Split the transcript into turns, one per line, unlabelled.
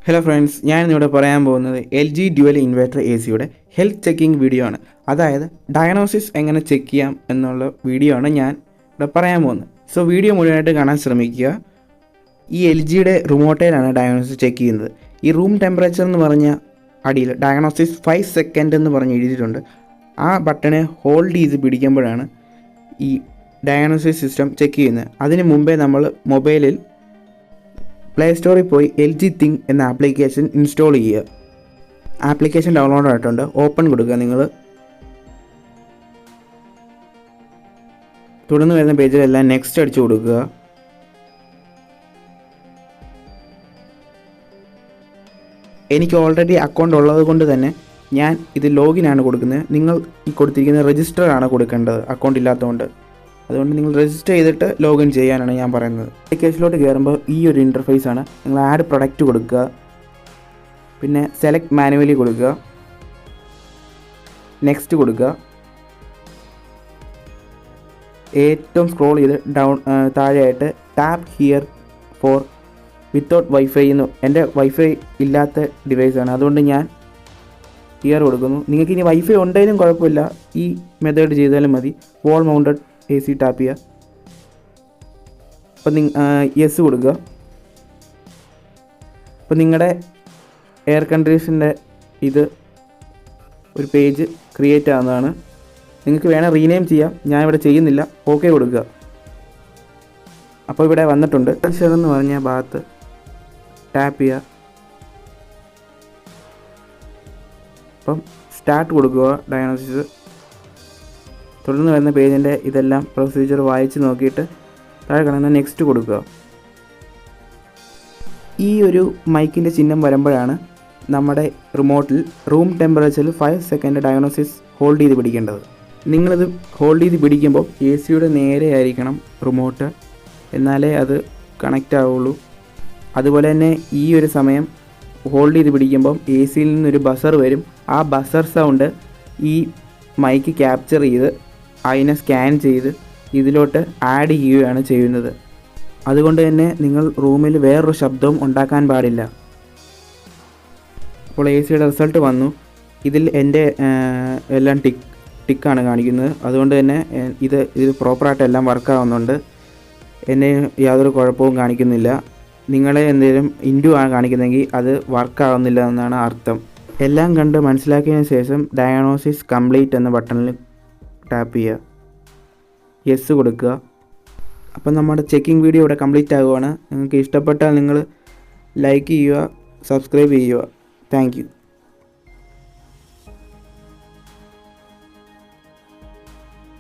Hello friends, ഞാനിന്നിവിടെ പറയാൻ പോകുന്നത് L G dual inverter A സിയുടെ ഹെൽത്ത് ചെക്കിംഗ് വീഡിയോ ആണ്. അതായത് ഡയഗ്നോസിസ് എങ്ങനെ ചെക്ക് ചെയ്യാം എന്നുള്ള വീഡിയോ ആണ് ഞാൻ ഇവിടെ പറയാൻ പോകുന്നത്. സോ വീഡിയോ മുഴുവനായിട്ട് കാണാൻ ശ്രമിക്കുക. ഈ എൽ ജിയുടെ റിമോട്ടയിലാണ് ഡയഗ്നോസിസ് ചെക്ക് ചെയ്യുന്നത്. ഈ റൂം ടെമ്പറേച്ചർ എന്ന് പറഞ്ഞ അടിയിൽ ഡയഗ്നോസിസ് 5 സെക്കൻഡ് എന്ന് പറഞ്ഞ് എഴുതിയിട്ടുണ്ട്. ആ ബട്ടനെ ഹോൾഡ് ചെയ്ത് പിടിക്കുമ്പോഴാണ് ഈ ഡയഗ്നോസിസ് സിസ്റ്റം ചെക്ക് ചെയ്യുന്നത്. അതിന് മുമ്പേ നമ്മൾ മൊബൈലിൽ പ്ലേ സ്റ്റോറിൽ പോയി എൽ ജി തിങ് എന്ന ആപ്ലിക്കേഷൻ ഇൻസ്റ്റാൾ ചെയ്യുക. ആപ്ലിക്കേഷൻ ഡൗൺലോഡ് ആയിട്ടുണ്ട്. ഓപ്പൺ കൊടുക്കുക. നിങ്ങൾ തുടർന്ന് വരുന്ന പേജിലെല്ലാം നെക്സ്റ്റ് അടിച്ചു കൊടുക്കുക. എനിക്ക് ഓൾറെഡി അക്കൗണ്ട് ഉള്ളത് കൊണ്ട് തന്നെ ഞാൻ ഇത് ലോഗിനാണ് കൊടുക്കുന്നത്. നിങ്ങൾ ഈ കൊടുത്തിരിക്കുന്ന രജിസ്റ്റർ ആണ് കൊടുക്കേണ്ടത്, അക്കൗണ്ട് ഇല്ലാത്തതുകൊണ്ട്. അതുകൊണ്ട് നിങ്ങൾ രജിസ്റ്റർ ചെയ്തിട്ട് ലോഗിൻ ചെയ്യാനാണ് ഞാൻ പറയുന്നത്. ആപ്ലിക്കേഷനിലോട്ട് കയറുമ്പോൾ ഈ ഒരു ഇൻ്റർഫേസ് ആണ്. നിങ്ങൾ ആഡ് പ്രൊഡക്റ്റ് കൊടുക്കുക, പിന്നെ സെലക്ട് മാനുവലി കൊടുക്കുക, നെക്സ്റ്റ് കൊടുക്കുക. ഏറ്റവും സ്ക്രോൾ ചെയ്ത് താഴെയായിട്ട് tap here for without wifi എന്ന്, എൻ്റെ വൈഫൈ ഇല്ലാത്ത ഡിവൈസാണ്, അതുകൊണ്ട് ഞാൻ ഹിയർ കൊടുക്കുന്നു. നിങ്ങൾക്ക് ഇനി വൈഫൈ ഉണ്ടെങ്കിലും കുഴപ്പമില്ല, ഈ മെത്തേഡ് ചെയ്താലും മതി. വാൾ മൗണ്ടഡ് എ സി ടാപ്പ് ചെയ്യുക. അപ്പം യെസ് കൊടുക്കുക. അപ്പോൾ നിങ്ങളുടെ എയർ കണ്ടീഷൻ്റെ ഇത് ഒരു പേജ് ക്രിയേറ്റ് ആവുന്നതാണ്. നിങ്ങൾക്ക് വേണേൽ റീനെയിം ചെയ്യാം, ഞാൻ ഇവിടെ ചെയ്യുന്നില്ല. ഓക്കെ കൊടുക്കുക. അപ്പോൾ ഇവിടെ വന്നിട്ടുണ്ട്. ടെമ്പറേച്ചർ എന്ന് പറഞ്ഞ ഭാഗത്ത് ടാപ്പ് ചെയ്യുക. അപ്പം സ്റ്റാർട്ട് കൊടുക്കുക ഡയഗ്നോസിസ്. തുടർന്ന് വരുന്ന പേജിൻ്റെ ഇതെല്ലാം പ്രൊസീജിയർ വായിച്ച് നോക്കിയിട്ട് താഴെ കാണുന്ന നെക്സ്റ്റ് കൊടുക്കുക. ഈ ഒരു മൈക്കിൻ്റെ ചിഹ്നം വരുമ്പോഴാണ് നമ്മുടെ റിമോട്ടിൽ റൂം ടെമ്പറേച്ചറിൽ 5 സെക്കൻഡ് ഡയഗ്നോസിസ് ഹോൾഡ് ചെയ്ത് പിടിക്കേണ്ടത്. നിങ്ങളിത് ഹോൾഡ് ചെയ്ത് പിടിക്കുമ്പോൾ എ സിയുടെ നേരെ ആയിരിക്കണം റിമോട്ട്, എന്നാലേ അത് കണക്റ്റ് ആവുള്ളൂ. അതുപോലെ തന്നെ ഈ ഒരു സമയം ഹോൾഡ് ചെയ്ത് പിടിക്കുമ്പം എ സിയിൽ നിന്നൊരു ബസർ വരും. ആ ബസർ സൗണ്ട് ഈ മൈക്ക് ക്യാപ്ചർ ചെയ്ത് അതിനെ സ്കാൻ ചെയ്ത് ഇതിലോട്ട് ആഡ് ചെയ്യുകയാണ് ചെയ്യുന്നത്. അതുകൊണ്ട് തന്നെ നിങ്ങൾ റൂമിൽ വേറൊരു ശബ്ദവും ഉണ്ടാക്കാൻ പാടില്ല. അപ്പോൾ എ സിയുടെ റിസൾട്ട് വന്നു. ഇതിൽ എൻ്റെ എല്ലാം ടിക്കാണ് കാണിക്കുന്നത്. അതുകൊണ്ട് തന്നെ ഇത് പ്രോപ്പറായിട്ട് എല്ലാം വർക്കാവുന്നുണ്ട്. എന്നെ യാതൊരു കുഴപ്പവും കാണിക്കുന്നില്ല. നിങ്ങളെ എന്തെങ്കിലും ഇൻഡു ആണ് കാണിക്കുന്നതെങ്കിൽ അത് വർക്കാവുന്നില്ല എന്നാണ് അർത്ഥം. എല്ലാം കണ്ട് മനസ്സിലാക്കിയതിന് ശേഷം ഡയഗ്നോസിസ് കംപ്ലീറ്റ് എന്ന ബട്ടണിൽ ടാപ്പ് ചെയ്യുക, യെസ് കൊടുക്കുക. അപ്പം നമ്മുടെ ചെക്കിംഗ് വീഡിയോ ഇവിടെ കംപ്ലീറ്റ് ആകുവാണ്. നിങ്ങൾക്ക് ഇഷ്ടപ്പെട്ടാൽ നിങ്ങൾ ലൈക്ക് ചെയ്യുക, സബ്സ്ക്രൈബ് ചെയ്യുക. Thank you.